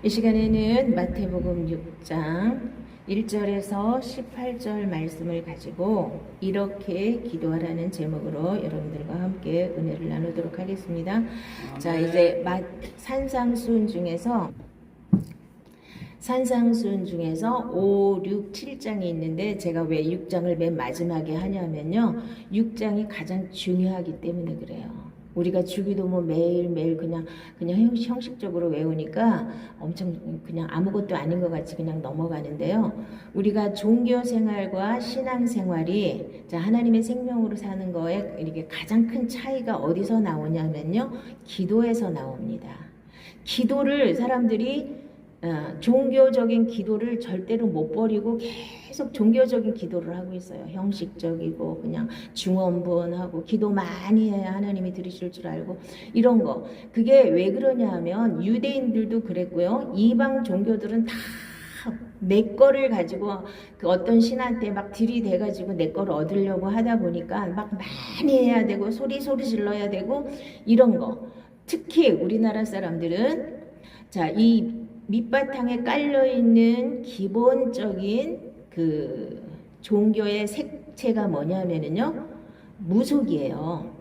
이 시간에는 마태복음 6장 1절에서 18절 말씀을 가지고 이렇게 기도하라는 제목으로 여러분들과 함께 은혜를 나누도록 하겠습니다. 자, 이제 산상수훈 중에서 5, 6, 7장이 있는데 제가 왜 6장을 맨 마지막에 하냐면요. 6장이 가장 중요하기 때문에 그래요. 우리가 주기도문 매일매일 그냥 형식적으로 외우니까 엄청 그냥 아무것도 아닌 것 같이 그냥 넘어가는데요. 우리가 종교 생활과 신앙 생활이 하나님의 생명으로 사는 거에 이렇게 가장 큰 차이가 어디서 나오냐면요. 기도에서 나옵니다. 기도를 사람들이 종교적인 기도를 절대로 못 버리고 계속 종교적인 기도를 하고 있어요. 형식적이고 그냥 중원분하고 기도 많이 해야 하나님이 들으실 줄 알고 이런 거. 그게 왜 그러냐 하면 유대인들도 그랬고요. 이방 종교들은 다 내 거를 가지고 그 어떤 신한테 막 들이대가지고 내 거를 얻으려고 하다 보니까 막 많이 해야 되고 소리 질러야 되고 이런 거. 특히 우리나라 사람들은 이 밑바탕에 깔려있는 기본적인 그 종교의 색채가 뭐냐면요. 무속이에요.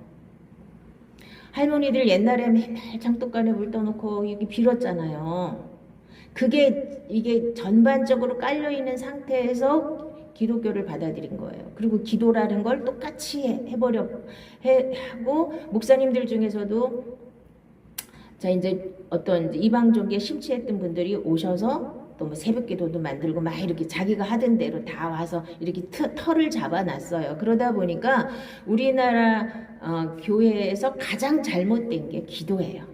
할머니들 옛날에 맨날 장독간에 물 떠놓고 여기 빌었잖아요. 이게 전반적으로 깔려있는 상태에서 기독교를 받아들인 거예요. 그리고 기도라는 걸 똑같이 하고 목사님들 중에서도 이제 어떤 이방 종교에 심취했던 분들이 오셔서 또 뭐 새벽 기도도 만들고 막 이렇게 자기가 하던 대로 다 와서 이렇게 털을 잡아놨어요. 그러다 보니까 우리나라 교회에서 가장 잘못된 게 기도예요.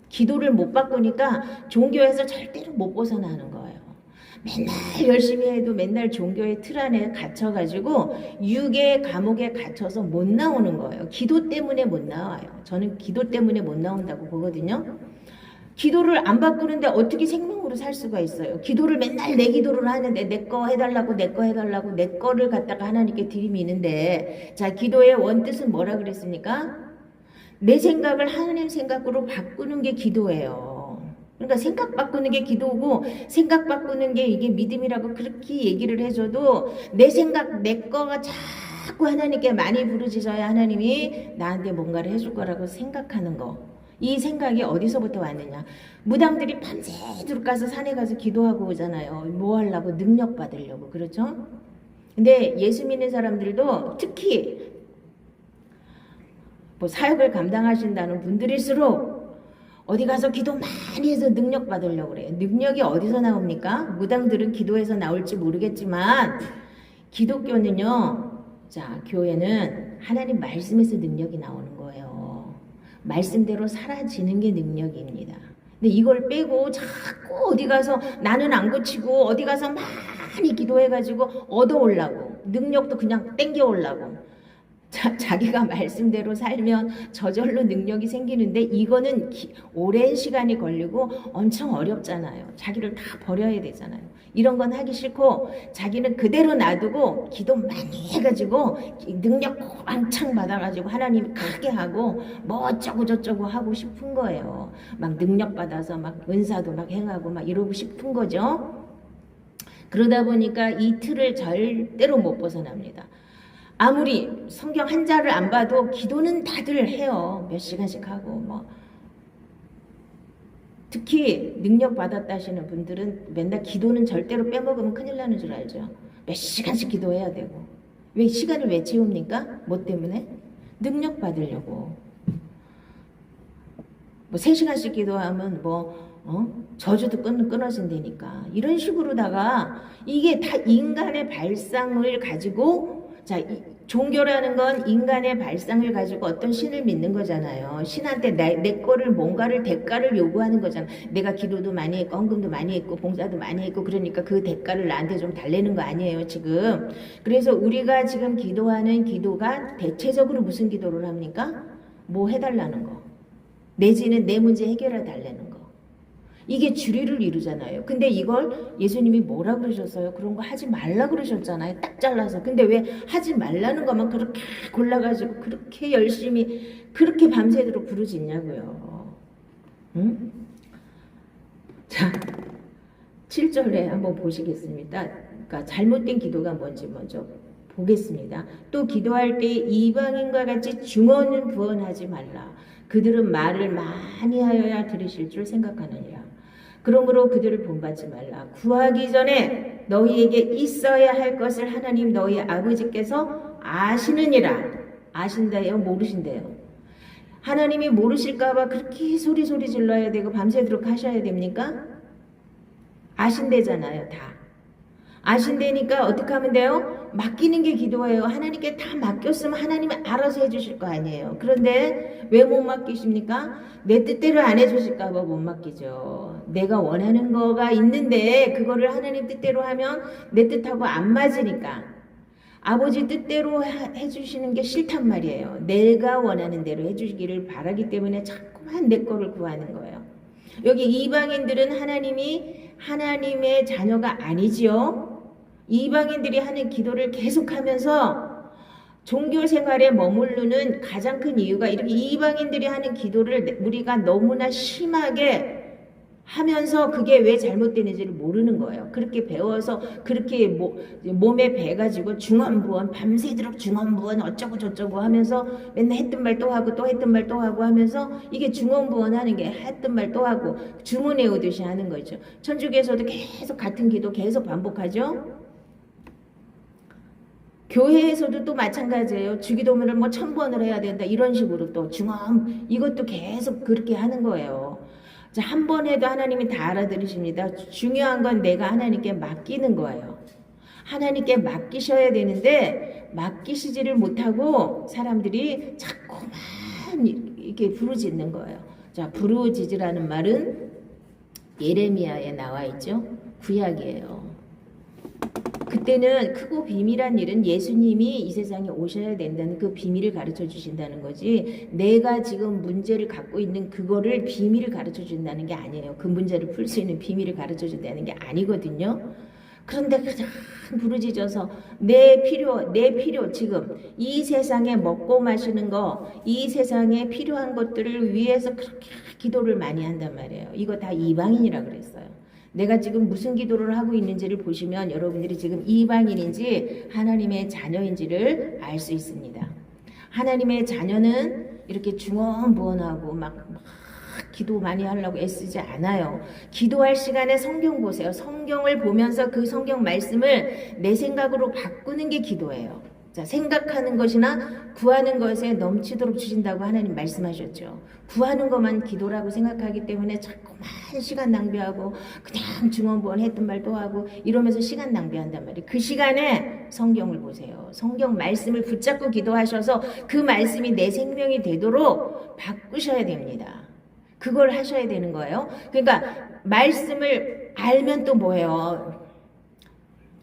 기도를 못 바꾸니까 종교에서 절대로 못 벗어나는 거예요. 맨날 열심히 해도 맨날 종교의 틀 안에 갇혀가지고 육의 감옥에 갇혀서 못 나오는 거예요. 기도 때문에 못 나와요. 저는 기도 때문에 못 나온다고 보거든요. 기도를 안 바꾸는데 어떻게 생명으로 살 수가 있어요? 기도를 맨날 내 기도를 하는데 내 거 해달라고 내 거를 갖다가 하나님께 들이미는데 기도의 원뜻은 뭐라 그랬습니까? 내 생각을 하나님 생각으로 바꾸는 게 기도예요. 그러니까 생각 바꾸는 게 기도고 생각 바꾸는 게 이게 믿음이라고 그렇게 얘기를 해줘도 내 생각 내 거가 자꾸 하나님께 많이 부르짖어야 하나님이 나한테 뭔가를 해줄 거라고 생각하는 거. 이 생각이 어디서부터 왔느냐. 무당들이 밤새도록 가서 산에 가서 기도하고 오잖아요. 뭐 하려고? 능력 받으려고. 그렇죠? 근데 예수 믿는 사람들도 특히 뭐 사역을 감당하신다는 분들일수록 어디 가서 기도 많이 해서 능력 받으려고 그래요. 능력이 어디서 나옵니까? 무당들은 기도에서 나올지 모르겠지만 기독교는요. 교회는 하나님 말씀에서 능력이 나오는 거예요. 말씀대로 사라지는 게 능력입니다. 근데 이걸 빼고 자꾸 어디 가서 나는 안 고치고 어디 가서 많이 기도해가지고 얻어오려고 능력도 그냥 땡겨오려고 자기가 말씀대로 살면 저절로 능력이 생기는데 이거는 오랜 시간이 걸리고 엄청 어렵잖아요. 자기를 다 버려야 되잖아요. 이런 건 하기 싫고 자기는 그대로 놔두고 기도 많이 해가지고 능력 왕창 받아가지고 하나님이 크게 하고 뭐 어쩌고 저쩌고 하고 싶은 거예요. 막 능력 받아서 막 은사도 막 행하고 막 이러고 싶은 거죠. 그러다 보니까 이 틀을 절대로 못 벗어납니다. 아무리 성경 한 자를 안 봐도 기도는 다들 해요. 몇 시간씩 하고 뭐. 특히 능력 받았다 하시는 분들은 맨날 기도는 절대로 빼먹으면 큰일 나는 줄 알죠. 몇 시간씩 기도해야 되고. 왜 시간을 왜 채웁니까? 뭐 때문에? 능력 받으려고. 뭐 3시간씩 기도하면 저주도 끊어진다니까. 이런 식으로다가 이게 다 인간의 발상을 가지고 종교라는 건 인간의 발상을 가지고 어떤 신을 믿는 거잖아요. 신한테 내 거를 뭔가를 대가를 요구하는 거잖아. 내가 기도도 많이 했고 헌금도 많이 했고 봉사도 많이 했고 그러니까 그 대가를 나한테 좀 달래는 거 아니에요 지금. 그래서 우리가 지금 기도하는 기도가 대체적으로 무슨 기도를 합니까? 뭐 해달라는 거. 내지는 내 문제 해결해 달라는 거. 이게 주리를 이루잖아요. 근데 이걸 예수님이 뭐라 그러셨어요? 그런 거 하지 말라 그러셨잖아요. 딱 잘라서. 근데 왜 하지 말라는 것만 그렇게 골라가지고 그렇게 열심히 그렇게 밤새도록 부르짖냐고요. 응? 자, 7절에 한번 보시겠습니다. 그러니까 잘못된 기도가 뭔지 먼저 보겠습니다. 또 기도할 때 이방인과 같이 중언 부언하지 말라. 그들은 말을 많이 하여야 들으실 줄 생각하느니라. 그러므로 그들을 본받지 말라. 구하기 전에 너희에게 있어야 할 것을 하나님 너희 아버지께서 아시느니라. 아신다요? 모르신대요. 하나님이 모르실까봐 그렇게 소리 질러야 되고 밤새도록 하셔야 됩니까? 아신대잖아요, 다. 아신대니까 어떻게 하면 돼요? 맡기는 게 기도예요. 하나님께 다 맡겼으면 하나님이 알아서 해주실 거 아니에요. 그런데 왜 못 맡기십니까? 내 뜻대로 안 해주실까 봐 못 맡기죠. 내가 원하는 거가 있는데 그거를 하나님 뜻대로 하면 내 뜻하고 안 맞으니까. 아버지 뜻대로 해주시는 게 싫단 말이에요. 내가 원하는 대로 해주시기를 바라기 때문에 자꾸만 내 거를 구하는 거예요. 여기 이방인들은 하나님의 자녀가 아니지요. 이방인들이 하는 기도를 계속하면서 종교 생활에 머무르는 가장 큰 이유가 이렇게 이방인들이 하는 기도를 우리가 너무나 심하게 하면서 그게 왜 잘못되는지를 모르는 거예요. 그렇게 배워서 그렇게 몸에 배가지고 중언부언 밤새도록 중언부언 어쩌고 저쩌고 하면서 맨날 했던 말 또 하고 또 했던 말 또 하고 하면서 이게 중언부언 하는 게 했던 말 또 하고 주문해오듯이 하는 거죠. 천주교에서도 계속 같은 기도 계속 반복하죠. 교회에서도 또 마찬가지예요. 주기도문을 뭐 1000번을 해야 된다 이런 식으로 또 중언 이것도 계속 그렇게 하는 거예요. 한 번 해도 하나님이 다 알아들으십니다. 중요한 건 내가 하나님께 맡기는 거예요. 하나님께 맡기셔야 되는데 맡기시지를 못하고 사람들이 자꾸만 이렇게 부르짖는 거예요. 자, 부르짖으라는 말은 예레미야에 나와 있죠. 구약이에요. 그때는 크고 비밀한 일은 예수님이 이 세상에 오셔야 된다는 그 비밀을 가르쳐 주신다는 거지 내가 지금 문제를 갖고 있는 그거를 비밀을 가르쳐 준다는 게 아니에요. 그 문제를 풀 수 있는 비밀을 가르쳐 준다는 게 아니거든요. 그런데 그냥 부르짖어서 내 필요 지금 이 세상에 먹고 마시는 거 이 세상에 필요한 것들을 위해서 그렇게 기도를 많이 한단 말이에요. 이거 다 이방인이라 그랬어요. 내가 지금 무슨 기도를 하고 있는지를 보시면 여러분들이 지금 이방인인지 하나님의 자녀인지를 알 수 있습니다. 하나님의 자녀는 이렇게 중언부언하고 막 기도 많이 하려고 애쓰지 않아요. 기도할 시간에 성경 보세요. 성경을 보면서 그 성경 말씀을 내 생각으로 바꾸는 게 기도예요. 자, 생각하는 것이나 구하는 것에 넘치도록 주신다고 하나님 말씀하셨죠. 구하는 것만 기도라고 생각하기 때문에 자꾸만 시간 낭비하고 그냥 중언부언 했던 말 또 하고 이러면서 시간 낭비한단 말이에요. 그 시간에 성경을 보세요. 성경 말씀을 붙잡고 기도하셔서 그 말씀이 내 생명이 되도록 바꾸셔야 됩니다. 그걸 하셔야 되는 거예요. 그러니까 말씀을 알면 또 뭐예요?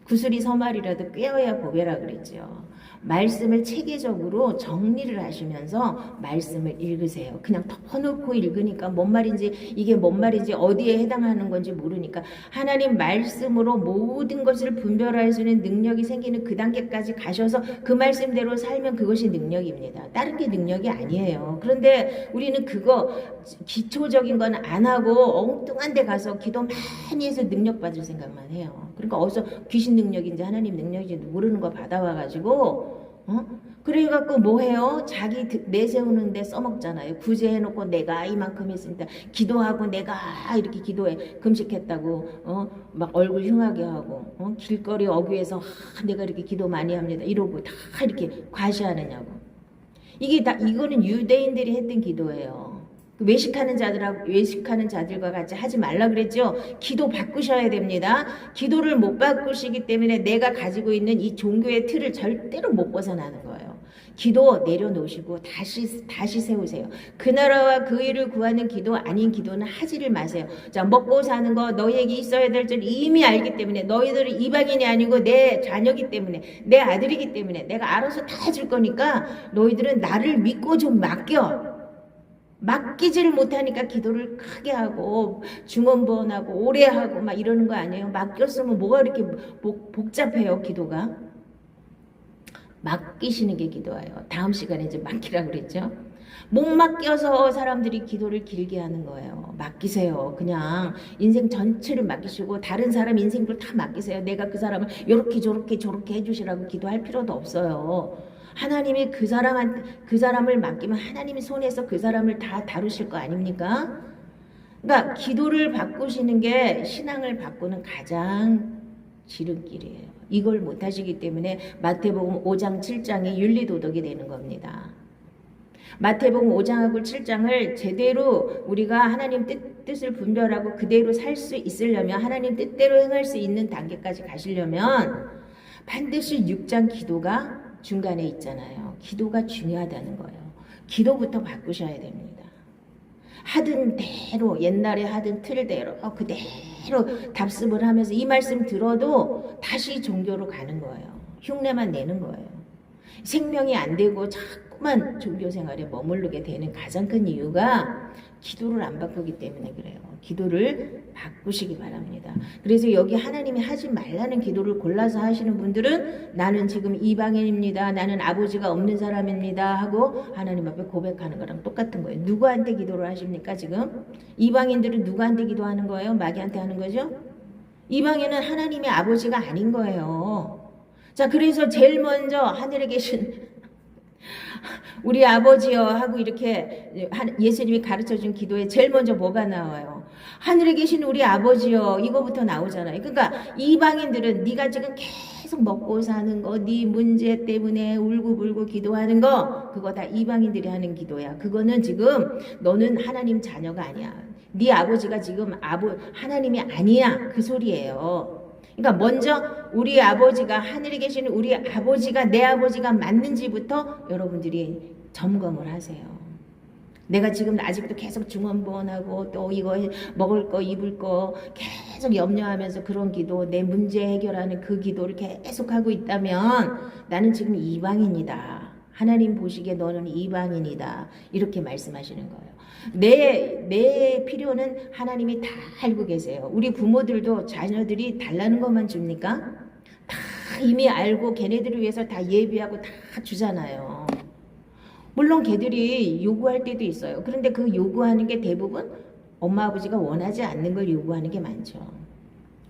구슬이 서말이라도 꿰어야 보배라 그랬죠. 말씀을 체계적으로 정리를 하시면서 말씀을 읽으세요. 그냥 덮어놓고 읽으니까 뭔 말인지 이게 뭔 말인지 어디에 해당하는 건지 모르니까 하나님 말씀으로 모든 것을 분별할 수 있는 능력이 생기는 그 단계까지 가셔서 그 말씀대로 살면 그것이 능력입니다. 다른 게 능력이 아니에요. 그런데 우리는 그거 기초적인 건 안 하고 엉뚱한 데 가서 기도 많이 해서 능력 받을 생각만 해요. 그러니까 어디서 귀신 능력인지 하나님 능력인지 모르는 거 받아와가지고 그래갖고 뭐 해요? 자기 내세우는데 써먹잖아요. 구제해놓고 내가 이만큼 했으니까 기도하고 내가 이렇게 기도해 금식했다고 막 얼굴 흉하게 하고 길거리 어귀에서 내가 이렇게 기도 많이 합니다 이러고 다 이렇게 과시하느냐고. 이게 다 이거는 유대인들이 했던 기도예요. 외식하는 자들과 같이 하지 말라 그랬죠. 기도 바꾸셔야 됩니다. 기도를 못 바꾸시기 때문에 내가 가지고 있는 이 종교의 틀을 절대로 못 벗어나는 거예요. 기도 내려놓으시고 다시 세우세요. 그 나라와 그 일을 구하는 기도 아닌 기도는 하지를 마세요. 자, 먹고 사는 거 너희에게 있어야 될 줄 이미 알기 때문에 너희들은 이방인이 아니고 내 자녀기 때문에 내 아들이기 때문에 내가 알아서 다 해줄 거니까 너희들은 나를 믿고 좀 맡겨. 맡기지를 못하니까 기도를 크게 하고 중언부언하고 오래 하고 막 이러는 거 아니에요. 맡겼으면 뭐가 이렇게 복잡해요. 기도가 맡기시는 게 기도예요. 다음 시간에 이제 맡기라고 그랬죠. 못 맡겨서 사람들이 기도를 길게 하는 거예요. 맡기세요. 그냥 인생 전체를 맡기시고 다른 사람 인생도 다 맡기세요. 내가 그 사람을 요렇게 저렇게 저렇게 해주시라고 기도할 필요도 없어요. 하나님이 그 사람을 맡기면 하나님이 손에서 그 사람을 다 다루실 거 아닙니까? 그러니까 기도를 바꾸시는 게 신앙을 바꾸는 가장 지름길이에요. 이걸 못하시기 때문에 마태복음 5장 7장이 윤리도덕이 되는 겁니다. 마태복음 5장하고 7장을 제대로 우리가 하나님 뜻을 분별하고 그대로 살 수 있으려면, 하나님 뜻대로 행할 수 있는 단계까지 가시려면 반드시 6장 기도가 중간에 있잖아요. 기도가 중요하다는 거예요. 기도부터 바꾸셔야 됩니다. 하던 대로, 옛날에 하던 틀대로 그대로 답습을 하면서 이 말씀 들어도 다시 종교로 가는 거예요. 흉내만 내는 거예요. 생명이 안 되고 자꾸만 종교 생활에 머무르게 되는 가장 큰 이유가 기도를 안 바꾸기 때문에 그래요. 기도를 바꾸시기 바랍니다. 그래서 여기 하나님이 하지 말라는 기도를 골라서 하시는 분들은 나는 지금 이방인입니다. 나는 아버지가 없는 사람입니다. 하고 하나님 앞에 고백하는 거랑 똑같은 거예요. 누구한테 기도를 하십니까 지금? 이방인들은 누구한테 기도하는 거예요? 마귀한테 하는 거죠? 이방인은 하나님의 아버지가 아닌 거예요. 자, 그래서 제일 먼저 하늘에 계신 우리 아버지여 하고 이렇게 예수님이 가르쳐준 기도에 제일 먼저 뭐가 나와요? 하늘에 계신 우리 아버지여, 이거부터 나오잖아요. 그러니까 이방인들은 네가 지금 계속 먹고 사는 거, 네 문제 때문에 울고불고 기도하는 거, 그거 다 이방인들이 하는 기도야. 그거는 지금 너는 하나님 자녀가 아니야. 네 아버지가 지금 하나님이 아니야, 그 소리예요. 그러니까 먼저 우리 아버지가, 하늘에 계시는 우리 아버지가 내 아버지가 맞는지부터 여러분들이 점검을 하세요. 내가 지금 아직도 계속 중언부언하고 또 이거 먹을 거 입을 거 계속 염려하면서 그런 기도, 내 문제 해결하는 그 기도를 계속 하고 있다면 나는 지금 이방인이다. 하나님 보시기에 너는 이방인이다. 이렇게 말씀하시는 거예요. 내 필요는 하나님이 다 알고 계세요. 우리 부모들도 자녀들이 달라는 것만 줍니까? 다 이미 알고 걔네들을 위해서 다 예비하고 다 주잖아요. 물론 걔들이 요구할 때도 있어요. 그런데 그 요구하는 게 대부분 엄마 아버지가 원하지 않는 걸 요구하는 게 많죠.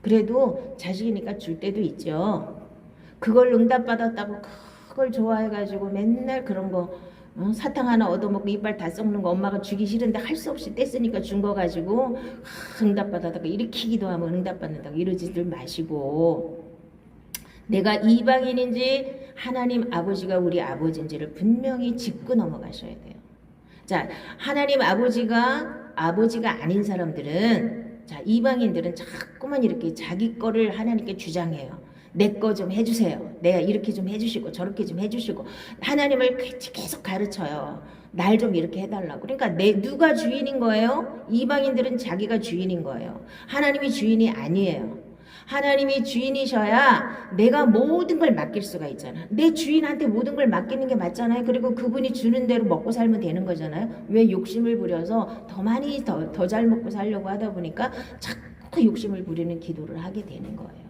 그래도 자식이니까 줄 때도 있죠. 그걸 응답받았다고 그걸 좋아해가지고 맨날 그런 거 사탕 하나 얻어먹고 이빨 다 썩는 거 엄마가 주기 싫은데 할 수 없이 뗐으니까 준 거 가지고 응답받았다가 일으키기도 하면 응답받는다고 이러지들 마시고, 내가 이방인인지 하나님 아버지가 우리 아버지인지를 분명히 짚고 넘어가셔야 돼요. 자, 하나님 아버지가 아닌 사람들은, 자, 이방인들은 자꾸만 이렇게 자기 거를 하나님께 주장해요. 내 거 좀 해주세요. 내가 이렇게 좀 해주시고 저렇게 좀 해주시고 하나님을 계속 가르쳐요. 날 좀 이렇게 해달라고. 그러니까 누가 주인인 거예요? 이방인들은 자기가 주인인 거예요. 하나님이 주인이 아니에요. 하나님이 주인이셔야 내가 모든 걸 맡길 수가 있잖아. 내 주인한테 모든 걸 맡기는 게 맞잖아요. 그리고 그분이 주는 대로 먹고 살면 되는 거잖아요. 왜 욕심을 부려서 더 많이 더 잘 먹고 살려고 하다 보니까 자꾸 욕심을 부리는 기도를 하게 되는 거예요.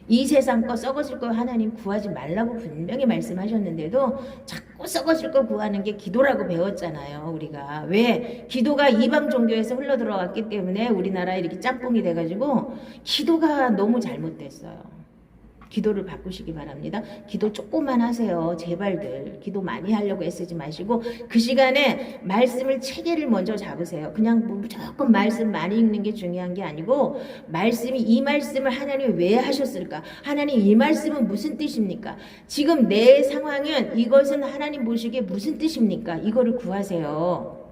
이 세상 거 썩어질 거 하나님 구하지 말라고 분명히 말씀하셨는데도 자꾸 썩어질 거 구하는 게 기도라고 배웠잖아요. 우리가 왜? 기도가 이방 종교에서 흘러들어갔기 때문에 우리나라에 이렇게 짬뽕이 돼가지고 기도가 너무 잘못됐어요. 기도를 바꾸시기 바랍니다. 기도 조금만 하세요. 제발들. 기도 많이 하려고 애쓰지 마시고 그 시간에 말씀을 체계를 먼저 잡으세요. 그냥 무조건 말씀 많이 읽는 게 중요한 게 아니고, 이 말씀을 하나님이 왜 하셨을까? 하나님 이 말씀은 무슨 뜻입니까? 지금 내 상황은 이것은 하나님 보시기에 무슨 뜻입니까? 이거를 구하세요.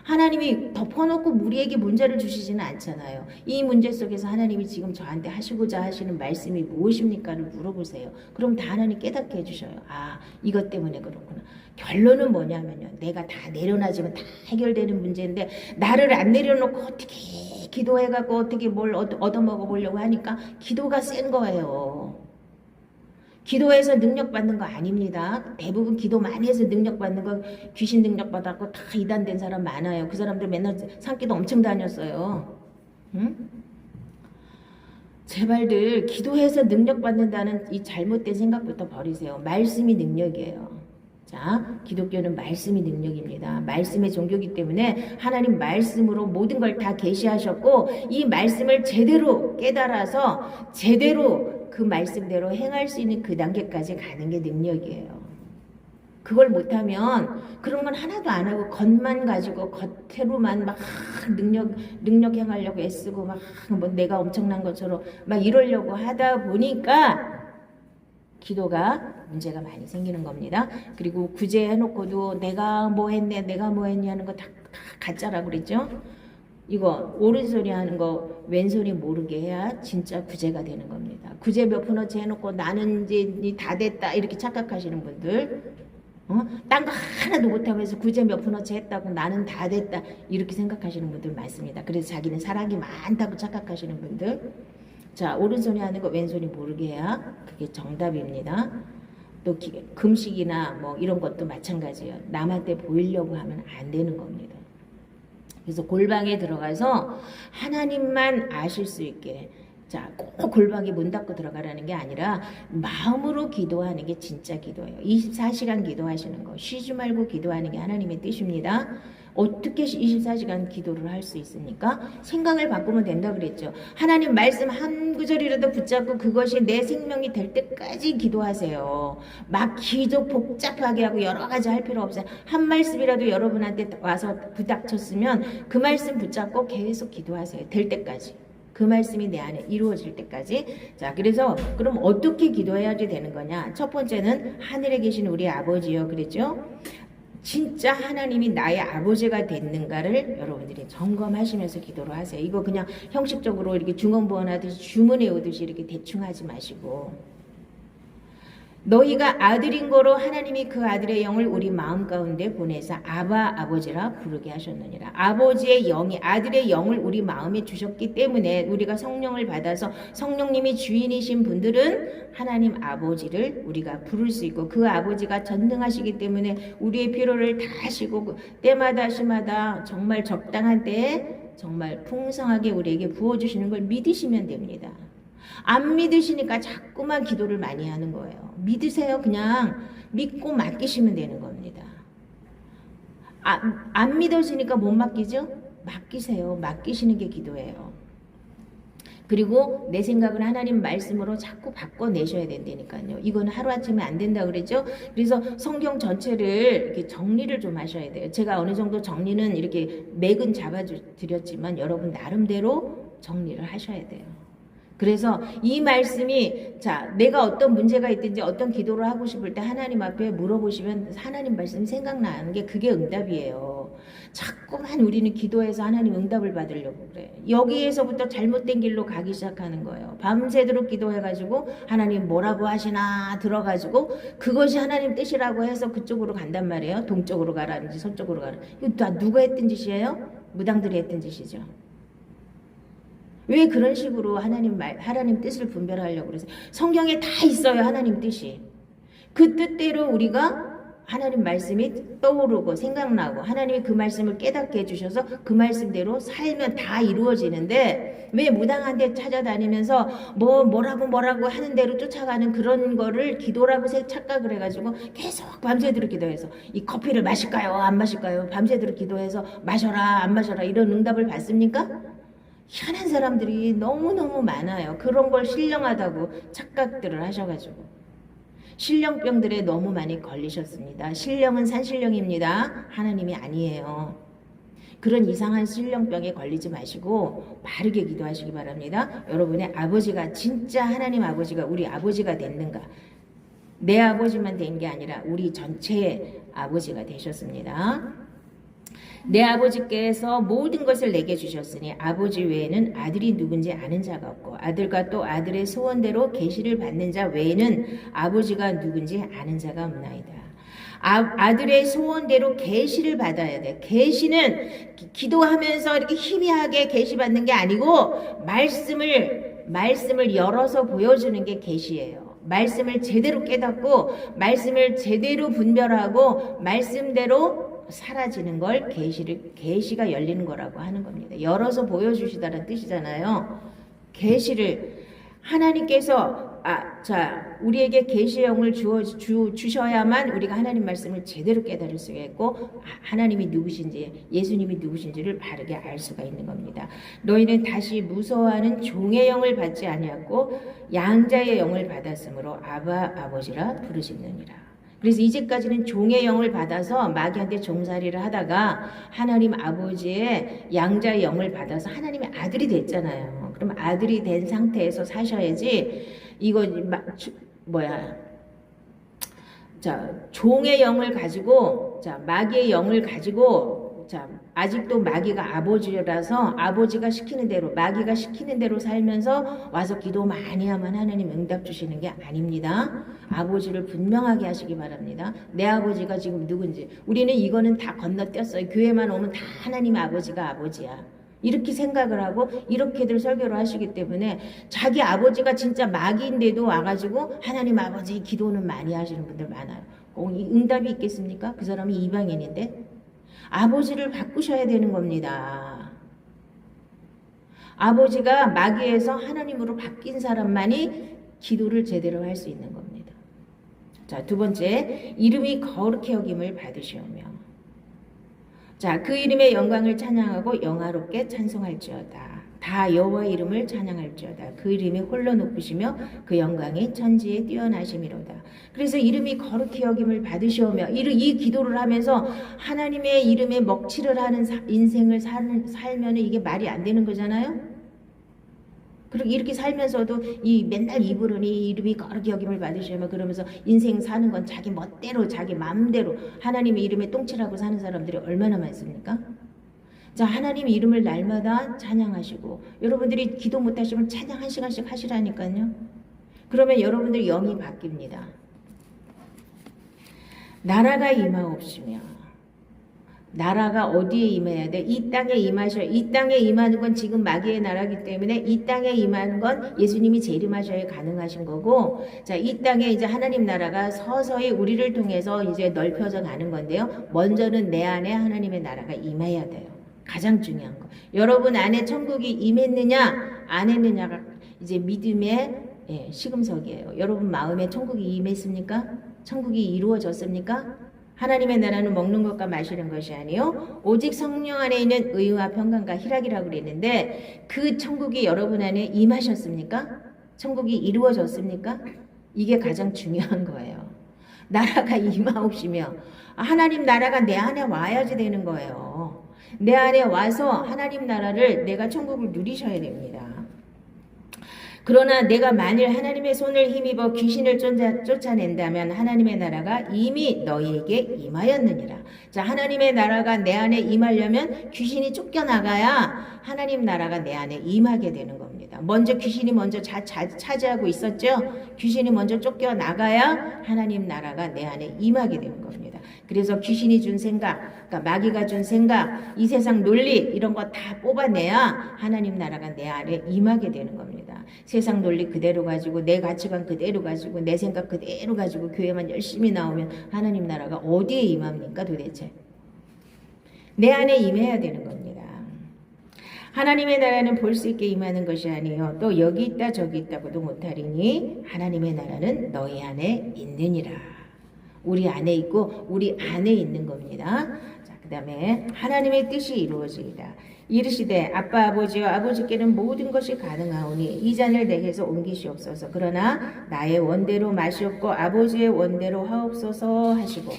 하나님이 덮어놓고 우리에게 문제를 주시지는 않잖아요. 이 문제 속에서 하나님이 지금 저한테 하시고자 하시는 말씀이 무엇입니까를 물어보세요. 그럼 다 하나님 깨닫게 해주셔요. 아, 이것 때문에 그렇구나. 결론은 뭐냐면요, 내가 다 내려놔주면 다 해결되는 문제인데 나를 안 내려놓고 어떻게 기도해갖고 어떻게 뭘 얻어먹어 보려고 하니까 기도가 센 거예요. 기도해서 능력 받는 거 아닙니다. 대부분 기도 많이 해서 능력 받는 거, 귀신 능력 받았고 다 이단된 사람 많아요. 그 사람들 맨날 산기도 엄청 다녔어요. 응? 제발들 기도해서 능력 받는다는 이 잘못된 생각부터 버리세요. 말씀이 능력이에요. 자, 기독교는 말씀이 능력입니다. 말씀의 종교이기 때문에 하나님 말씀으로 모든 걸 다 계시하셨고 이 말씀을 제대로 깨달아서 제대로 그 말씀대로 행할 수 있는 그 단계까지 가는 게 능력이에요. 그걸 못하면 그런 건 하나도 안 하고 겉만 가지고 겉으로만 막 능력 행하려고 애쓰고 막 뭐 내가 엄청난 것처럼 막 이러려고 하다 보니까 기도가 문제가 많이 생기는 겁니다. 그리고 구제해놓고도 내가 뭐 했네 내가 뭐 했냐 하는 거 다 가짜라고 그랬죠. 이거 오른손이 하는 거 왼손이 모르게 해야 진짜 구제가 되는 겁니다. 구제 몇 푼어치 해놓고 나는 이제 다 됐다 이렇게 착각하시는 분들, 딴 거 하나도 못하면서 구제 몇 푼어치 했다고 나는 다 됐다 이렇게 생각하시는 분들 많습니다. 그래서 자기는 사랑이 많다고 착각하시는 분들, 자, 오른손이 하는 거 왼손이 모르게 해야 그게 정답입니다. 또 금식이나 뭐 이런 것도 마찬가지예요. 남한테 보이려고 하면 안 되는 겁니다. 그래서 골방에 들어가서 하나님만 아실 수 있게, 자, 꼭 골방에 문 닫고 들어가라는 게 아니라 마음으로 기도하는 게 진짜 기도예요. 24시간 기도하시는 거, 쉬지 말고 기도하는 게 하나님의 뜻입니다. 어떻게 24시간 기도를 할 수 있습니까? 생각을 바꾸면 된다 그랬죠. 하나님 말씀 한 구절이라도 붙잡고 그것이 내 생명이 될 때까지 기도하세요. 막 기도 복잡하게 하고 여러 가지 할 필요 없어요. 한 말씀이라도 여러분한테 와서 부닥쳤으면 그 말씀 붙잡고 계속 기도하세요. 될 때까지. 그 말씀이 내 안에 이루어질 때까지. 자, 그래서 그럼 어떻게 기도해야지 되는 거냐? 첫 번째는 하늘에 계신 우리 아버지요 그랬죠? 진짜 하나님이 나의 아버지가 됐는가를 여러분들이 점검하시면서 기도를 하세요. 이거 그냥 형식적으로 이렇게 중언부언하듯이 주문해 오듯이 이렇게 대충 하지 마시고, 너희가 아들인 거로 하나님이 그 아들의 영을 우리 마음 가운데 보내서 아바 아버지라 부르게 하셨느니라. 아버지의 영이 아들의 영을 우리 마음에 주셨기 때문에 우리가 성령을 받아서 성령님이 주인이신 분들은 하나님 아버지를 우리가 부를 수 있고, 그 아버지가 전능하시기 때문에 우리의 필요를 다 하시고 때마다 시마다 정말 적당한 때에 정말 풍성하게 우리에게 부어주시는 걸 믿으시면 됩니다. 안 믿으시니까 자꾸만 기도를 많이 하는 거예요. 믿으세요. 그냥 믿고 맡기시면 되는 겁니다. 안 믿어지니까 못 맡기죠? 맡기세요. 맡기시는 게 기도예요. 그리고 내 생각을 하나님 말씀으로 자꾸 바꿔내셔야 된다니까요. 이거는 하루아침에 안 된다 그랬죠. 그래서 성경 전체를 이렇게 정리를 좀 하셔야 돼요. 제가 어느 정도 정리는 이렇게 맥은 잡아드렸지만 여러분 나름대로 정리를 하셔야 돼요. 그래서 이 말씀이, 자, 내가 어떤 문제가 있든지 어떤 기도를 하고 싶을 때 하나님 앞에 물어보시면 하나님 말씀이 생각나는 게 그게 응답이에요. 자꾸만 우리는 기도해서 하나님 응답을 받으려고 그래. 여기에서부터 잘못된 길로 가기 시작하는 거예요. 밤새도록 기도해가지고 하나님 뭐라고 하시나 들어가지고 그것이 하나님 뜻이라고 해서 그쪽으로 간단 말이에요. 동쪽으로 가라든지 서쪽으로 가라. 이거 다 누가 했던 짓이에요? 무당들이 했던 짓이죠. 왜 그런 식으로 하나님 뜻을 분별하려고 그래서 성경에 다 있어요. 하나님 뜻이. 그 뜻대로 우리가 하나님 말씀이 떠오르고 생각나고 하나님이 그 말씀을 깨닫게 해주셔서 그 말씀대로 살면 다 이루어지는데, 왜 무당한테 찾아다니면서 뭐라고 하는 대로 쫓아가는 그런 거를 기도라고 착각을 해가지고 계속 밤새도록 기도해서 이 커피를 마실까요? 안 마실까요? 밤새도록 기도해서 마셔라 안 마셔라 이런 응답을 받습니까? 희한한 사람들이 너무너무 많아요. 그런 걸 신령하다고 착각들을 하셔가지고 신령병들에 너무 많이 걸리셨습니다. 신령은 산신령입니다. 하나님이 아니에요. 그런 이상한 신령병에 걸리지 마시고 바르게 기도하시기 바랍니다. 여러분의 아버지가 진짜 하나님 아버지가 우리 아버지가 됐는가, 내 아버지만 된 게 아니라 우리 전체의 아버지가 되셨습니다. 내 아버지께서 모든 것을 내게 주셨으니 아버지 외에는 아들이 누군지 아는 자가 없고 아들과 또 아들의 소원대로 계시를 받는 자 외에는 아버지가 누군지 아는 자가 없나이다. 아들의 소원대로 계시를 받아야 돼. 계시는 기도하면서 이렇게 희미하게 계시 받는 게 아니고 말씀을 열어서 보여주는 게 계시예요. 말씀을 제대로 깨닫고 말씀을 제대로 분별하고 말씀대로 사라지는 걸 계시가 열리는 거라고 하는 겁니다. 열어서 보여주시다는 뜻이잖아요. 계시를 하나님께서 우리에게 계시의 영을 주셔야만 우리가 하나님 말씀을 제대로 깨달을 수가 있고 하나님이 누구신지 예수님이 누구신지를 바르게 알 수가 있는 겁니다. 너희는 다시 무서워하는 종의 영을 받지 아니하고 양자의 영을 받았으므로 아바 아버지라 부르짖느니라. 그래서 이제까지는 종의 영을 받아서 마귀한테 종살이를 하다가 하나님 아버지의 양자의 영을 받아서 하나님의 아들이 됐잖아요. 그럼 아들이 된 상태에서 사셔야지 이거 종의 영을 가지고 마귀의 영을 가지고 아직도 마귀가 아버지라서 아버지가 시키는 대로 마귀가 시키는 대로 살면서 와서 기도 많이 하면 하나님 응답 주시는 게 아닙니다. 아버지를 분명하게 하시기 바랍니다. 내 아버지가 지금 누군지 우리는 이거는 다 건너뛰었어요. 교회만 오면 다 하나님 아버지가 아버지야. 이렇게 생각을 하고 이렇게들 설교를 하시기 때문에 자기 아버지가 진짜 마귀인데도 와가지고 하나님 아버지 기도는 많이 하시는 분들 많아요. 응답이 있겠습니까? 그 사람이 이방인인데 아버지를 바꾸셔야 되는 겁니다. 아버지가 마귀에서 하나님으로 바뀐 사람만이 기도를 제대로 할 수 있는 겁니다. 자, 두 번째, 이름이 거룩히 여김을 받으시오며. 자, 그 이름의 영광을 찬양하고 영화롭게 찬송할지어다. 다 여호와의 이름을 찬양할지어다. 그 이름이 홀로 높으시며 그 영광이 천지에 뛰어나심이로다. 그래서 이름이 거룩히 여김을 받으시오며 이 기도를 하면서 하나님의 이름에 먹칠을 하는 인생을 살면 이게 말이 안 되는 거잖아요. 그리고 이렇게 살면서도 맨날 입으로니 이름이 거룩히 여김을 받으시오며 그러면서 인생 사는 건 자기 멋대로 자기 마음대로 하나님의 이름에 똥칠하고 사는 사람들이 얼마나 많습니까? 자, 하나님 이름을 날마다 찬양하시고 여러분들이 기도 못하시면 찬양 1시간씩 하시라니까요. 그러면 여러분들 영이 바뀝니다. 나라가 임하옵시며 나라가 어디에 임해야 돼? 이 땅에 임하셔. 이 땅에 임하는 건 지금 마귀의 나라기 때문에 이 땅에 임하는 건 예수님이 재림하셔야 가능하신 거고, 자, 이 땅에 이제 하나님 나라가 서서히 우리를 통해서 이제 넓혀져 가는 건데요. 먼저는 내 안에 하나님의 나라가 임해야 돼요. 가장 중요한 거. 여러분 안에 천국이 임했느냐 안 했느냐가 이제 믿음의 시금석이에요. 여러분 마음에 천국이 임했습니까? 천국이 이루어졌습니까? 하나님의 나라는 먹는 것과 마시는 것이 아니요 오직 성령 안에 있는 의와 평강과 희락이라고 그랬는데 그 천국이 여러분 안에 임하셨습니까? 천국이 이루어졌습니까? 이게 가장 중요한 거예요. 나라가 임하옵시며 하나님 나라가 내 안에 와야지 되는 거예요. 내 안에 와서 하나님 나라를 내가 천국을 누리셔야 됩니다. 그러나 내가 만일 하나님의 손을 힘입어 귀신을 쫓아낸다면 하나님의 나라가 이미 너희에게 임하였느니라. 자, 하나님의 나라가 내 안에 임하려면 귀신이 쫓겨나가야 하나님 나라가 내 안에 임하게 되는 겁니다. 먼저 귀신이 먼저 차지하고 있었죠. 귀신이 먼저 쫓겨나가야 하나님 나라가 내 안에 임하게 되는 겁니다. 그래서 귀신이 준 생각, 그러니까 마귀가 준 생각, 이 세상 논리 이런 거 다 뽑아내야 하나님 나라가 내 안에 임하게 되는 겁니다. 세상 논리 그대로 가지고 내 가치관 그대로 가지고 내 생각 그대로 가지고 교회만 열심히 나오면 하나님 나라가 어디에 임합니까 도대체? 내 안에 임해야 되는 겁니다. 하나님의 나라는 볼 수 있게 임하는 것이 아니요 또 여기 있다 저기 있다고도 못하리니 하나님의 나라는 너희 안에 있느니라. 우리 안에 있고 우리 안에 있는 겁니다. 자, 그 다음에 하나님의 뜻이 이루어지리라. 이르시되 아빠 아버지와 아버지께는 모든 것이 가능하오니 이 잔을 내게서 옮기시옵소서. 그러나 나의 원대로 마시옵고 아버지의 원대로 하옵소서 하시고.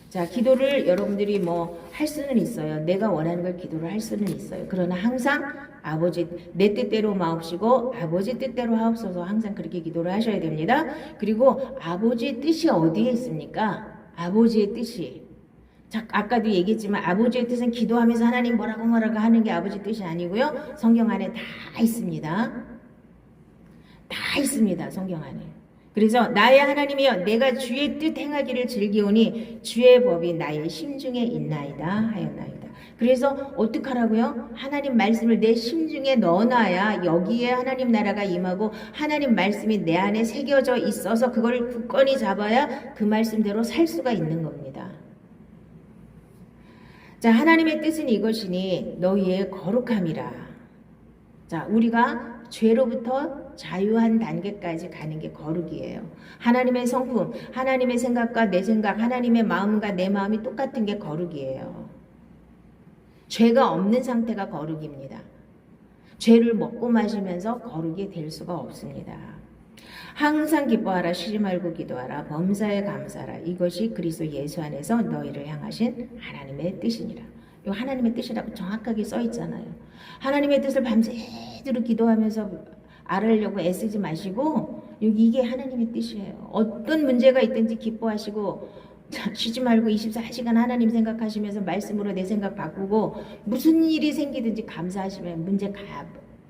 자, 기도를 여러분들이 할 수는 있어요. 내가 원하는 걸 기도를 할 수는 있어요. 그러나 항상 아버지 내 뜻대로 마옵시고 아버지 뜻대로 하옵소서 항상 그렇게 기도를 하셔야 됩니다. 그리고 아버지의 뜻이 어디에 있습니까? 아버지의 뜻이. 자, 아까도 얘기했지만 아버지의 뜻은 기도하면서 하나님 뭐라고 하는 게 아버지 뜻이 아니고요. 성경 안에 다 있습니다. 다 있습니다. 성경 안에. 그래서 나의 하나님이여 내가 주의 뜻 행하기를 즐기오니 주의 법이 나의 심중에 있나이다 하였나이다. 그래서 어떡하라고요? 하나님 말씀을 내 심중에 넣어놔야 여기에 하나님 나라가 임하고 하나님 말씀이 내 안에 새겨져 있어서 그걸 굳건히 잡아야 그 말씀대로 살 수가 있는 겁니다. 자, 하나님의 뜻은 이것이니 너희의 거룩함이라. 자, 우리가 죄로부터 자유한 단계까지 가는 게 거룩이에요. 하나님의 성품, 하나님의 생각과 내 생각, 하나님의 마음과 내 마음이 똑같은 게 거룩이에요. 죄가 없는 상태가 거룩입니다. 죄를 먹고 마시면서 거룩이 될 수가 없습니다. 항상 기뻐하라, 쉬지 말고 기도하라, 범사에 감사하라. 이것이 그리스도 예수 안에서 너희를 향하신 하나님의 뜻이니라. 이 하나님의 뜻이라고 정확하게 써 있잖아요. 하나님의 뜻을 밤새도록 기도하면서 알으려고 애쓰지 마시고 이게 하나님의 뜻이에요. 어떤 문제가 있든지 기뻐하시고 쉬지 말고 24시간 하나님 생각하시면서 말씀으로 내 생각 바꾸고 무슨 일이 생기든지 감사하시면 문제가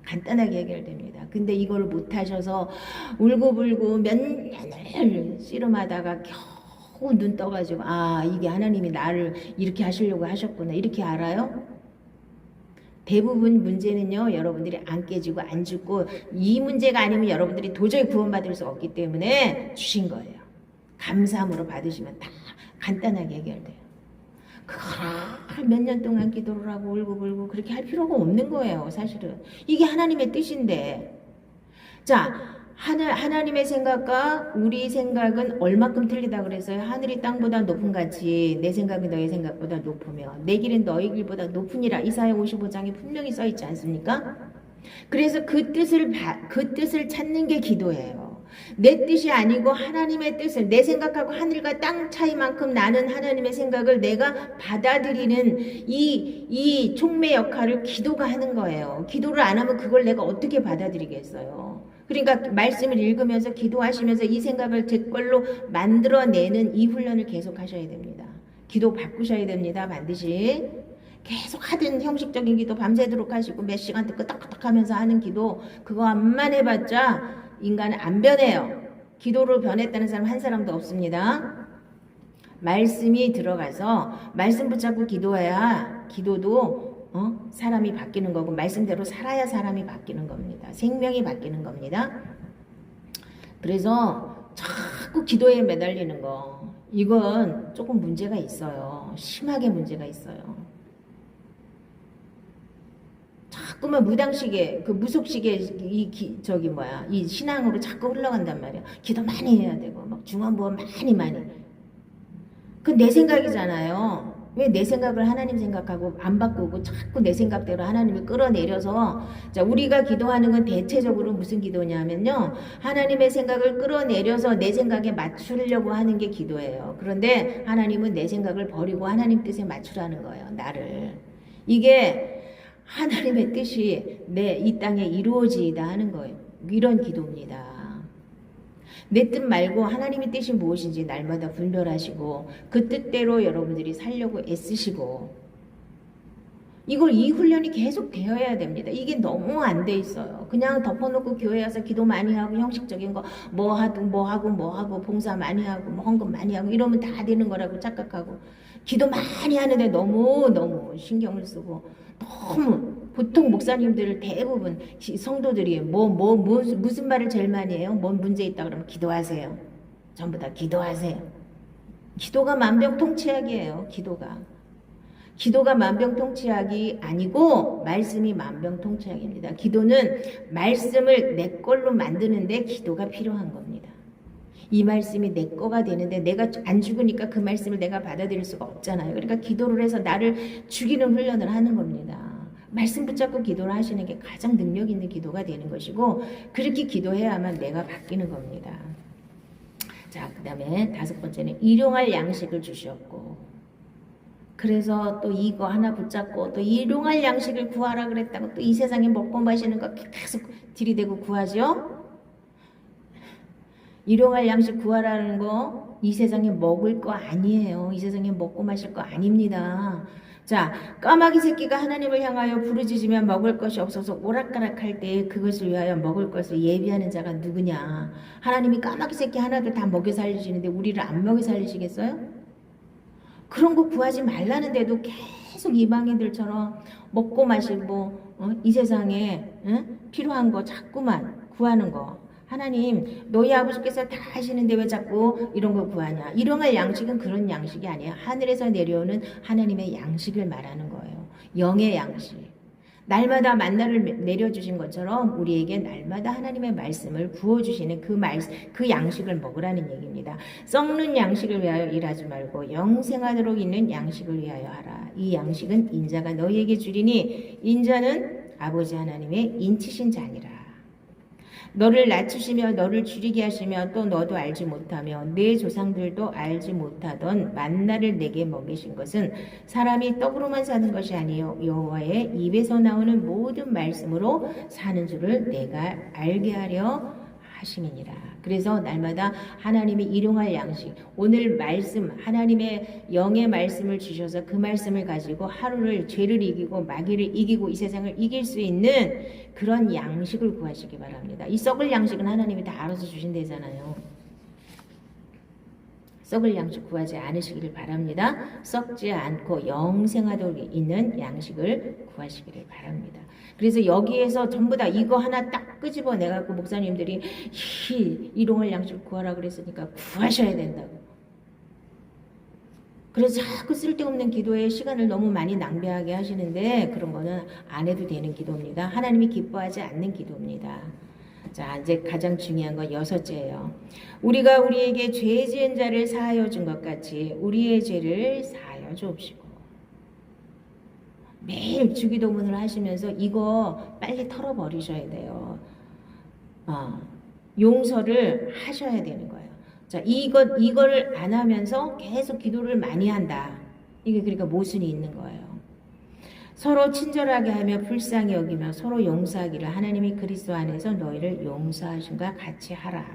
간단하게 해결됩니다. 근데 이걸 못하셔서 울고불고 몇 년을 씨름하다가 겨우 눈 떠가지고 이게 하나님이 나를 이렇게 하시려고 하셨구나 이렇게 알아요? 대부분 문제는요 여러분들이 안 깨지고 안 죽고 이 문제가 아니면 여러분들이 도저히 구원받을 수 없기 때문에 주신 거예요. 감사함으로 받으시면 다 간단하게 해결돼요. 그걸 몇 년 동안 기도를 하고 울고불고 그렇게 할 필요가 없는 거예요. 사실은 이게 하나님의 뜻인데, 자 하나님의 생각과 우리 생각은 얼마큼 틀리다 그랬어요? 하늘이 땅보다 높은 같이 내 생각이 너의 생각보다 높으며 내 길은 너희 길보다 높으니라. 이사야 55장에 분명히 써 있지 않습니까? 그래서 그 뜻을 찾는 게 기도예요. 내 뜻이 아니고 하나님의 뜻을, 내 생각하고 하늘과 땅 차이만큼 나는 하나님의 생각을 내가 받아들이는 이 촉매 역할을 기도가 하는 거예요. 기도를 안 하면 그걸 내가 어떻게 받아들이겠어요. 그러니까 말씀을 읽으면서 기도하시면서 이 생각을 제 걸로 만들어내는 이 훈련을 계속 하셔야 됩니다. 기도 바꾸셔야 됩니다. 반드시. 계속 하든 형식적인 기도 밤새도록 하시고 몇 시간 끄덕끄덕 하면서 하는 기도, 그거만 해봤자 인간은 안 변해요. 기도로 변했다는 사람 한 사람도 없습니다. 말씀이 들어가서 말씀 붙잡고 기도해야 기도도 사람이 바뀌는 거고 말씀대로 살아야 사람이 바뀌는 겁니다. 생명이 바뀌는 겁니다. 그래서 자꾸 기도에 매달리는 거, 이건 조금 문제가 있어요. 심하게 문제가 있어요. 자꾸만 무당식에 그 무속식에 이 신앙으로 자꾸 흘러간단 말이야. 기도 많이 해야 되고 막 중언부언 많이. 그 내 생각이잖아요. 왜 내 생각을 하나님 생각하고 안 바꾸고 자꾸 내 생각대로 하나님을 끌어내려서, 자 우리가 기도하는 건 대체적으로 무슨 기도냐면요, 하나님의 생각을 끌어내려서 내 생각에 맞추려고 하는 게 기도예요. 그런데 하나님은 내 생각을 버리고 하나님 뜻에 맞추라는 거예요. 나를. 이게 하나님의 뜻이 내 이 땅에 이루어지이다 하는 거예요. 이런 기도입니다. 내 뜻 말고 하나님의 뜻이 무엇인지 날마다 분별하시고 그 뜻대로 여러분들이 살려고 애쓰시고, 이 훈련이 계속 되어야 됩니다. 이게 너무 안 돼 있어요. 그냥 덮어놓고 교회 와서 기도 많이 하고 형식적인 거 뭐 하고 봉사 많이 하고 뭐 헌금 많이 하고 이러면 다 되는 거라고 착각하고, 기도 많이 하는데 너무 신경을 쓰고, 너무 보통 목사님들 대부분 성도들이 무슨 말을 제일 많이 해요? 뭔 문제 있다 그러면 기도하세요. 전부 다 기도하세요. 기도가 만병통치약이에요. 기도가 만병통치약이 아니고 말씀이 만병통치약입니다. 기도는 말씀을 내 걸로 만드는데 기도가 필요한 겁니다. 이 말씀이 내 거가 되는데 내가 안 죽으니까 그 말씀을 내가 받아들일 수가 없잖아요. 그러니까 기도를 해서 나를 죽이는 훈련을 하는 겁니다. 말씀 붙잡고 기도를 하시는 게 가장 능력 있는 기도가 되는 것이고, 그렇게 기도해야만 내가 바뀌는 겁니다. 자, 그 다음에 5번째는 일용할 양식을 주셨고, 그래서 또 이거 하나 붙잡고 또 일용할 양식을 구하라 그랬다고 또 이 세상에 먹고 마시는 거 계속 들이대고 구하죠. 일용할 양식 구하라는 거 이 세상에 먹을 거 아니에요. 이 세상에 먹고 마실 거 아닙니다. 자, 까마귀 새끼가 하나님을 향하여 부르짖으면 먹을 것이 없어서 오락가락할 때 그것을 위하여 먹을 것을 예비하는 자가 누구냐. 하나님이 까마귀 새끼 하나도 다 먹여 살리시는데 우리를 안 먹여 살리시겠어요? 그런 거 구하지 말라는데도 계속 이방인들처럼 먹고 마시고 이 세상에 필요한 거 자꾸만 구하는 거. 하나님 너희 아버지께서 다 하시는데 왜 자꾸 이런 거 구하냐. 일용할 양식은 그런 양식이 아니에요. 하늘에서 내려오는 하나님의 양식을 말하는 거예요. 영의 양식. 날마다 만나를 내려주신 것처럼 우리에게 날마다 하나님의 말씀을 부어주시는 그 양식을 먹으라는 얘기입니다. 썩는 양식을 위하여 일하지 말고 영생하도록 있는 양식을 위하여 하라. 이 양식은 인자가 너희에게 주리니 인자는 아버지 하나님의 인치신 자니라. 너를 낮추시며 너를 줄이게 하시며 또 너도 알지 못하며 내 조상들도 알지 못하던 만나를 내게 먹이신 것은 사람이 떡으로만 사는 것이 아니요 여호와의 입에서 나오는 모든 말씀으로 사는 줄을 내가 알게 하려 하심이니라. 그래서 날마다 하나님이 일용할 양식, 오늘 말씀, 하나님의 영의 말씀을 주셔서 그 말씀을 가지고 하루를 죄를 이기고 마귀를 이기고 이 세상을 이길 수 있는 그런 양식을 구하시기 바랍니다. 이 썩을 양식은 하나님이 다 알아서 주신대잖아요. 썩을 양식 구하지 않으시기를 바랍니다. 썩지 않고 영생하도록 있는 양식을 구하시기를 바랍니다. 그래서 여기에서 전부 다 이거 하나 딱 끄집어내갖고 목사님들이 일용할 양식 구하라 그랬으니까 구하셔야 된다고. 그래서 자꾸 쓸데없는 기도에 시간을 너무 많이 낭비하게 하시는데 그런 거는 안 해도 되는 기도입니다. 하나님이 기뻐하지 않는 기도입니다. 자, 이제 가장 중요한 건 6째예요. 우리가 우리에게 죄 지은 자를 사하여 준 것 같이 우리의 죄를 사하여 주옵시고. 매일 주기도문을 하시면서 이거 빨리 털어버리셔야 돼요. 용서를 하셔야 되는 거예요. 자, 이거를 안 하면서 계속 기도를 많이 한다. 이게 그러니까 모순이 있는 거예요. 서로 친절하게 하며 불쌍히 여기며 서로 용서하기를 하나님이 그리스도 안에서 너희를 용서하신과 같이 하라.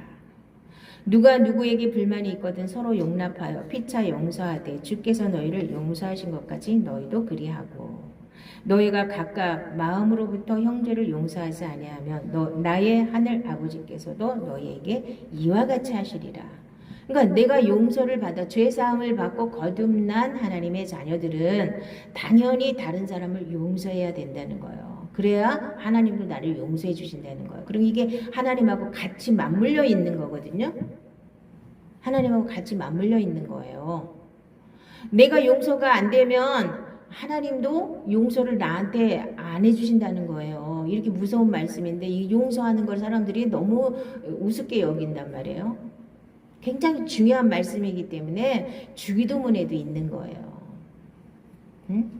누가 누구에게 불만이 있거든 서로 용납하여 피차 용서하되 주께서 너희를 용서하신 것 같이 너희도 그리하고 너희가 각각 마음으로부터 형제를 용서하지 아니하면 나의 하늘 아버지께서도 너희에게 이와 같이 하시리라. 그러니까 내가 용서를 받아 죄사함을 받고 거듭난 하나님의 자녀들은 당연히 다른 사람을 용서해야 된다는 거예요. 그래야 하나님도 나를 용서해 주신다는 거예요. 그리고 이게 하나님하고 같이 맞물려 있는 거거든요. 하나님하고 같이 맞물려 있는 거예요. 내가 용서가 안 되면 하나님도 용서를 나한테 안 해주신다는 거예요. 이렇게 무서운 말씀인데 이 용서하는 걸 사람들이 너무 우습게 여긴단 말이에요. 굉장히 중요한 말씀이기 때문에 주기도문에도 있는 거예요. 응?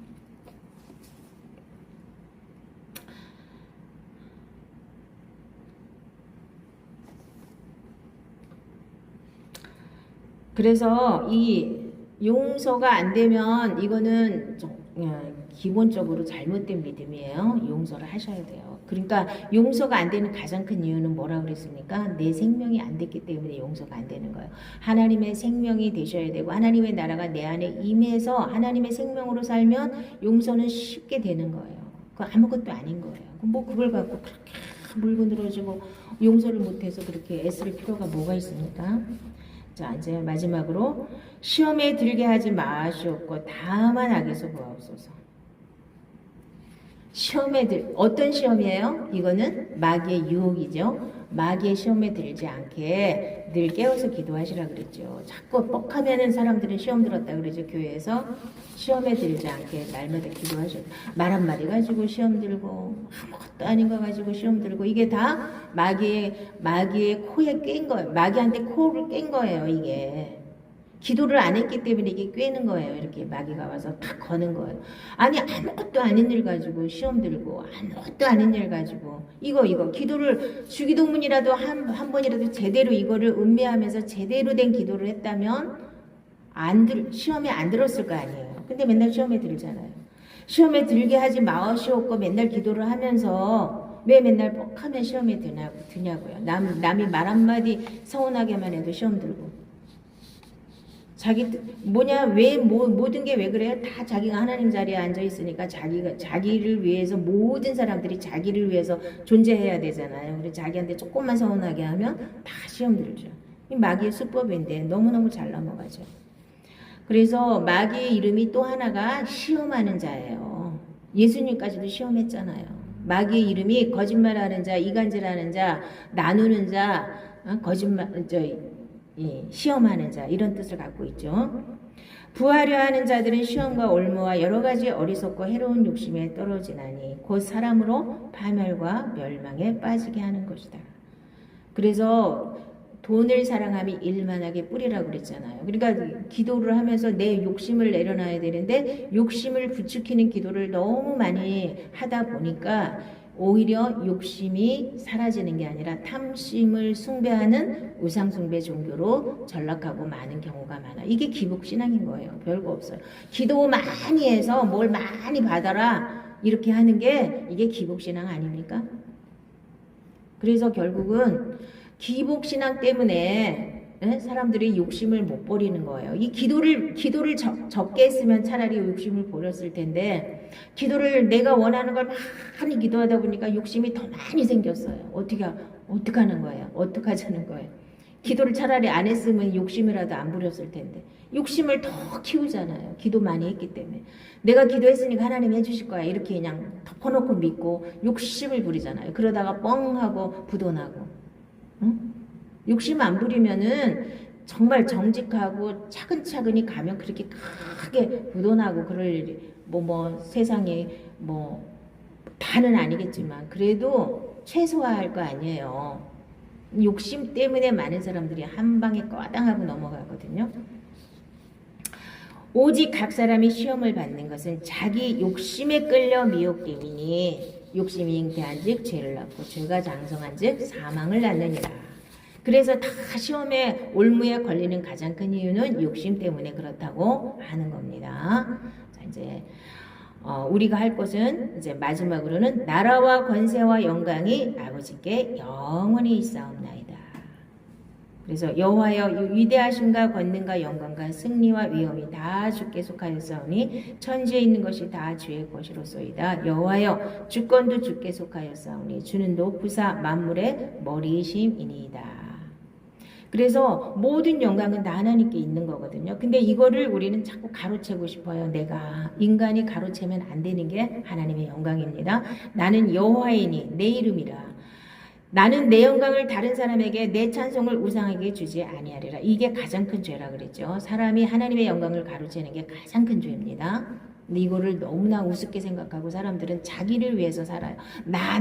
그래서 이 용서가 안 되면 이거는 기본적으로 잘못된 믿음이에요. 용서를 하셔야 돼요. 그러니까 용서가 안 되는 가장 큰 이유는 뭐라고 그랬습니까? 내 생명이 안 됐기 때문에 용서가 안 되는 거예요. 하나님의 생명이 되셔야 되고 하나님의 나라가 내 안에 임해서 하나님의 생명으로 살면 용서는 쉽게 되는 거예요. 그거 아무것도 아닌 거예요. 뭐 그걸 갖고 그렇게 물고 늘어지고 용서를 못해서 그렇게 애쓸 필요가 뭐가 있습니까? 자, 이제 마지막으로 시험에 들게 하지 마시옵고 다만 악에서 구하옵소서. 어떤 시험이에요? 이거는 마귀의 유혹이죠. 마귀의 시험에 들지 않게 늘 깨워서 기도하시라 그랬죠. 자꾸 뻑하면은 사람들은 시험 들었다 그러죠. 교회에서 시험에 들지 않게 날마다 기도하셔야 돼요. 말 한마디 가지고 시험 들고 아무것도 아닌 거 가지고 시험 들고 이게 다 마귀의 코에 깬 거예요. 마귀한테 코를 깬 거예요. 이게. 기도를 안 했기 때문에 이게 꿰는 거예요. 이렇게 마귀가 와서 탁 거는 거예요. 아니 아무것도 아닌 일 가지고 시험 들고 아무것도 아닌 일 가지고 이거 기도를 주기도문이라도 한 번이라도 제대로 이거를 음미하면서 제대로 된 기도를 했다면 시험에 안 들었을 거 아니에요. 근데 맨날 시험에 들잖아요. 시험에 들게 하지 마시옵고 맨날 기도를 하면서 왜 맨날 뻑하면 시험에 드냐고요. 남이 말 한마디 서운하게만 해도 시험 들고 모든 게 왜 그래요? 다 자기가 하나님 자리에 앉아 있으니까 자기를 위해서 모든 사람들이 자기를 위해서 존재해야 되잖아요. 그래서 자기한테 조금만 서운하게 하면 다 시험 들죠. 이 마귀의 수법인데 너무너무 잘 넘어가죠. 그래서 마귀의 이름이 또 하나가 시험하는 자예요. 예수님까지도 시험했잖아요. 마귀의 이름이 거짓말하는 자, 이간질하는 자, 나누는 자, 시험하는 자 이런 뜻을 갖고 있죠. 부하려 하는 자들은 시험과 올무와 여러 가지 어리석고 해로운 욕심에 떨어지나니 곧 사람으로 파멸과 멸망에 빠지게 하는 것이다. 그래서 돈을 사랑함이 일만하게 뿌리라고 그랬잖아요. 그러니까 기도를 하면서 내 욕심을 내려놔야 되는데 욕심을 부추기는 기도를 너무 많이 하다 보니까 오히려 욕심이 사라지는 게 아니라 탐심을 숭배하는 우상숭배 종교로 전락하고 많은 경우가 많아. 이게 기복신앙인 거예요. 별거 없어요. 기도 많이 해서 뭘 많이 받아라 이렇게 하는 게 이게 기복신앙 아닙니까? 그래서 결국은 기복신앙 때문에 사람들이 욕심을 못 버리는 거예요. 이 기도를 적게 했으면 차라리 욕심을 버렸을 텐데 기도를 내가 원하는 걸 많이 기도하다 보니까 욕심이 더 많이 생겼어요. 어떻게 하는 거예요? 어떻게 하자는 거예요? 기도를 차라리 안 했으면 욕심이라도 안 부렸을 텐데 욕심을 더 키우잖아요. 기도 많이 했기 때문에 내가 기도했으니까 하나님 해주실 거야 이렇게 그냥 덮어놓고 믿고 욕심을 부리잖아요. 그러다가 뻥 하고 부도나고 응? 욕심 안 부리면은 정말 정직하고 차근차근히 가면 그렇게 크게 부도나고 그럴 일이 세상에 다는 아니겠지만 그래도 최소화할 거 아니에요. 욕심 때문에 많은 사람들이 한 방에 꽈당하고 넘어가거든요. 오직 각 사람이 시험을 받는 것은 자기 욕심에 끌려 미혹됨이니 욕심이 잉태한즉 죄를 낳고 죄가 장성한즉 사망을 낳느니라. 그래서 다 시험에 올무에 걸리는 가장 큰 이유는 욕심 때문에 그렇다고 하는 겁니다. 자, 이제 우리가 할 것은 이제 마지막으로는 나라와 권세와 영광이 아버지께 영원히 있사옵나이다. 그래서 여호와여 위대하심과 권능과 영광과 승리와 위엄이 다 주께 속하였사오니 천지에 있는 것이 다 주의 것이로소이다. 여호와여 주권도 주께 속하였사오니 주는 높으사 만물의 머리이심이니이다. 그래서 모든 영광은 다 하나님께 있는 거거든요. 근데 이거를 우리는 자꾸 가로채고 싶어요. 내가 인간이 가로채면 안 되는 게 하나님의 영광입니다. 나는 여호와이니 내 이름이라. 나는 내 영광을 다른 사람에게 내 찬송을 우상에게 주지 아니하리라. 이게 가장 큰 죄라 그랬죠. 사람이 하나님의 영광을 가로채는 게 가장 큰 죄입니다. 근데 이거를 너무나 우습게 생각하고 사람들은 자기를 위해서 살아요. 나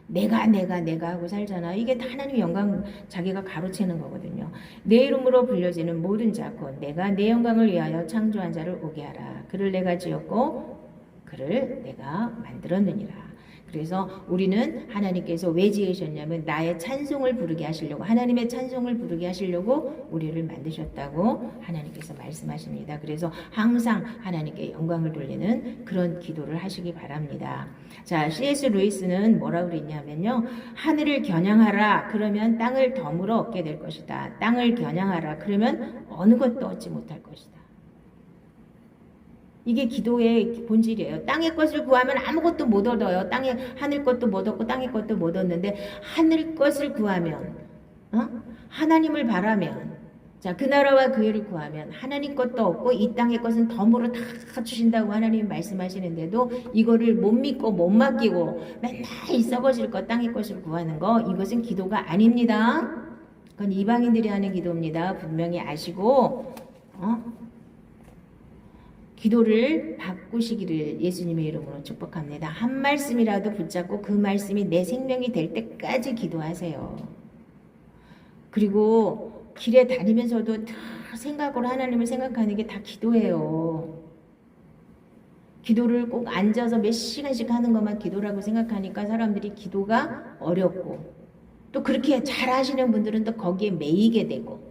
내가 하고 살잖아. 이게 다 하나님의 영광 자기가 가로채는 거거든요. 내 이름으로 불려지는 모든 자 곧 내가 내 영광을 위하여 창조한 자를 오게 하라. 그를 내가 지었고 그를 내가 만들었느니라. 그래서 우리는 하나님께서 왜 지으셨냐면 나의 찬송을 부르게 하시려고 하나님의 찬송을 부르게 하시려고 우리를 만드셨다고 하나님께서 말씀하십니다. 그래서 항상 하나님께 영광을 돌리는 그런 기도를 하시기 바랍니다. 자, C.S. 루이스는 뭐라고 그랬냐면요. 하늘을 겨냥하라 그러면 땅을 덤으로 얻게 될 것이다. 땅을 겨냥하라 그러면 어느 것도 얻지 못할 것이다. 이게 기도의 본질이에요. 땅의 것을 구하면 아무것도 못 얻어요. 하늘 것도 못 얻고 땅의 것도 못 얻는데 하늘 것을 구하면 하나님을 바라면 자, 그 나라와 그 일을 구하면 하나님 것도 얻고 이 땅의 것은 덤으로 다 주신다고 하나님이 말씀하시는데도 이거를 못 믿고 못 맡기고 맨날 썩어질 것 땅의 것을 구하는 거 이것은 기도가 아닙니다. 그건 이방인들이 하는 기도입니다. 분명히 아시고 기도를 바꾸시기를 예수님의 이름으로 축복합니다. 한 말씀이라도 붙잡고 그 말씀이 내 생명이 될 때까지 기도하세요. 그리고 길에 다니면서도 다 생각으로 하나님을 생각하는 게 다 기도예요. 기도를 꼭 앉아서 몇 시간씩 하는 것만 기도라고 생각하니까 사람들이 기도가 어렵고 또 그렇게 잘 하시는 분들은 또 거기에 매이게 되고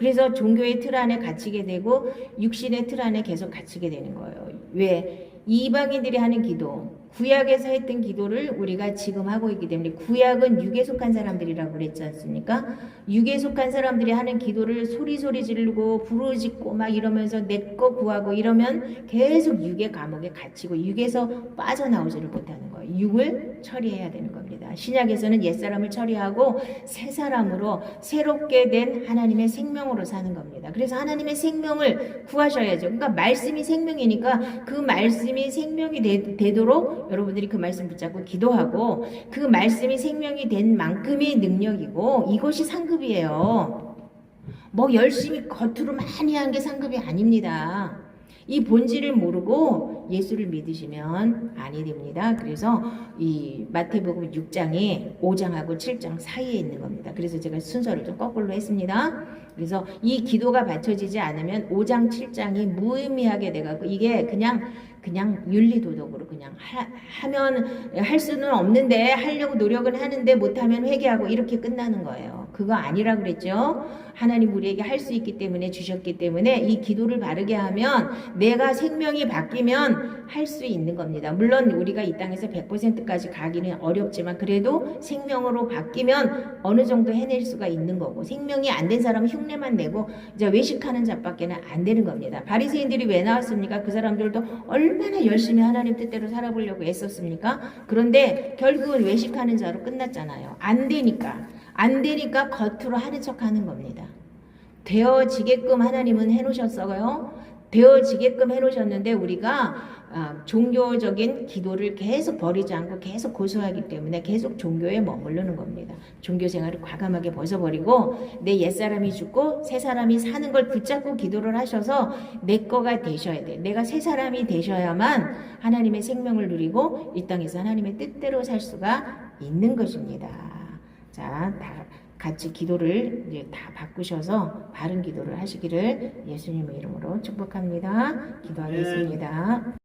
그래서 종교의 틀 안에 갇히게 되고 육신의 틀 안에 계속 갇히게 되는 거예요. 왜? 이방인들이 하는 기도, 구약에서 했던 기도를 우리가 지금 하고 있기 때문에 구약은 육에 속한 사람들이라고 그랬지 않습니까? 육에 속한 사람들이 하는 기도를 소리 지르고 부르짖고 막 이러면서 내 거 구하고 이러면 계속 육의 감옥에 갇히고 육에서 빠져나오지를 못하는 거예요. 육을 처리해야 되는 겁니다. 신약에서는 옛사람을 처리하고 새 사람으로 새롭게 된 하나님의 생명으로 사는 겁니다. 그래서 하나님의 생명을 구하셔야죠. 그러니까 말씀이 생명이니까 그 말씀이 생명이 되도록 여러분들이 그 말씀 붙잡고 기도하고 그 말씀이 생명이 된 만큼의 능력이고 이것이 상급이에요. 뭐 열심히 겉으로 많이 한 게 상급이 아닙니다. 이 본질을 모르고 예수를 믿으시면 아니 됩니다. 그래서 이 마태복음 6장이 5장하고 7장 사이에 있는 겁니다. 그래서 제가 순서를 좀 거꾸로 했습니다. 그래서 이 기도가 받쳐지지 않으면 5장 7장이 무의미하게 돼가고 이게 그냥 윤리도덕으로 그냥 하면 할 수는 없는데 하려고 노력은 하는데 못하면 회개하고 이렇게 끝나는 거예요. 그거 아니라 그랬죠. 하나님 우리에게 할 수 있기 때문에 주셨기 때문에 이 기도를 바르게 하면 내가 생명이 바뀌면 할 수 있는 겁니다. 물론 우리가 이 땅에서 100%까지 가기는 어렵지만 그래도 생명으로 바뀌면 어느 정도 해낼 수가 있는 거고 생명이 안 된 사람은 흉내만 내고 이제 외식하는 자밖에는 안 되는 겁니다. 바리새인들이 왜 나왔습니까? 그 사람들도 얼마나 열심히 하나님 뜻대로 살아보려고 애썼습니까? 그런데 결국은 외식하는 자로 끝났잖아요. 안 되니까 겉으로 하는 척 하는 겁니다. 되어지게끔 하나님은 해놓으셨어요. 되어지게끔 해놓으셨는데 우리가 종교적인 기도를 계속 버리지 않고 계속 고수하기 때문에 계속 종교에 머무르는 겁니다. 종교 생활을 과감하게 벗어버리고 내 옛사람이 죽고 새 사람이 사는 걸 붙잡고 기도를 하셔서 내 거가 되셔야 돼. 내가 새 사람이 되셔야만 하나님의 생명을 누리고 이 땅에서 하나님의 뜻대로 살 수가 있는 것입니다. 자, 다 같이 기도를 이제 다 바꾸셔서 바른 기도를 하시기를 예수님의 이름으로 축복합니다. 기도하겠습니다.